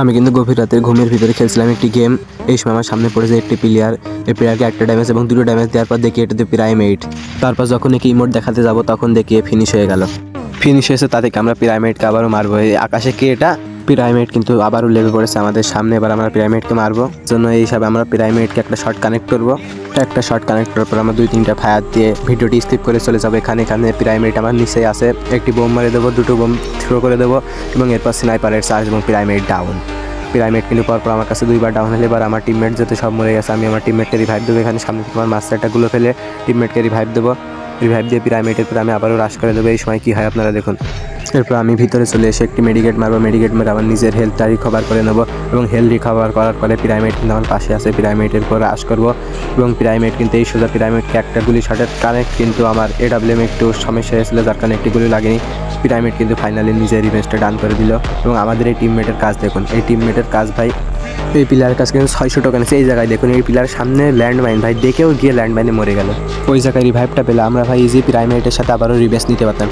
আমি কিন্তু গভীর রাতে ঘুমের ভিতরে খেলছিলাম একটি গেম। এই সময় আমার সামনে পড়েছে একটি প্লেয়ার। এই প্লেয়ারকে একটা ড্যামেজ এবং দুটো ড্যামেজ দেওয়ার পর দেখি এটাতে পিরামিড। তারপর যখন একটি ইমোট দেখাতে যাব তখন দেখি ফিনিশ হয়ে গেল। ফিনিশ হয়েছে তাতে আমরা পিরামিডকে আবারও মারবো। এই আকাশে কে এটা? পিরামিড কিন্তু আবারও লেগে পড়েছে আমাদের সামনে। এবার আমরা পিরামিডকে মারবো। জন্য এই হিসাবে আমরা পিরামিডকে একটা শর্ট কানেক্ট করবো। একটা শর্ট কানেক্ট করার পর আমরা 2-3টা ফায়ার দিয়ে ভিডিওটি স্কিপ করে চলে যাবো। এখানে পিরামিড আমার নিচে আছে। একটি বোম মারে দেবো, দুটো বোম থ্রো করে দেবো এবং এরপর স্নাইপারের চার্জ এবং পিরামিড ডাউন। পিরামিড কিন্তু পরপর আমার কাছে 2বার ডাউন হলে এবার আমার টিমমেট যেতে সব মরে গেছে। আমি আমার টিমমেটকে রিভাইভ দেবো। এখানে সামনে তোমার মাস্টারটাগুলো ফেলে টিমমেটকে রিভাইভ দেবো। রিভাইভ দিয়ে পিরামিডের পর আমি আবারও রাশ করে দেবো। এই সময় কী হয় আপনারা দেখুন। এরপর আমি ভিতরে চলে এসে একটি মেডিকেট মারবো। মেডিকেট মেরে আমার নিজের হেলথটা রিকভার করে নেবো এবং হেলথ রিকভার করার পরে পিরামিড কিন্তু আমার পাশে আছে। পিরামিডের পর রাশ করবো এবং পিরামিড কিন্তু এই সোজা পিরামিডকে একটা গুলি শটের কানেক্ট কিন্তু আমার AWM একটু সমস্যা হয়েছিল, যার কারণে একটি গুলি লাগেনি। পিরামিড কিন্তু ফাইনালি নিজের রিভেঞ্জটা ডান করে দিল। এবং আমাদের এই টিমমেটের কাজ দেখুন। এই টিমমেটের কাজ ভাই, এই প্লেয়ারের কাছে কিন্তু 600 টোকেন আছে। এই জায়গায় দেখুন, এই প্লেয়ারের সামনে ল্যান্ডমাইন ভাই, দেখেও গিয়ে ল্যান্ডমাইনে মরে গেল। ওই জায়গায় রিভাইভটা পেলে আমরা ভাই ইজি পিরামিডের সাথে আবারও রিভেঞ্জ নিতে পারতাম।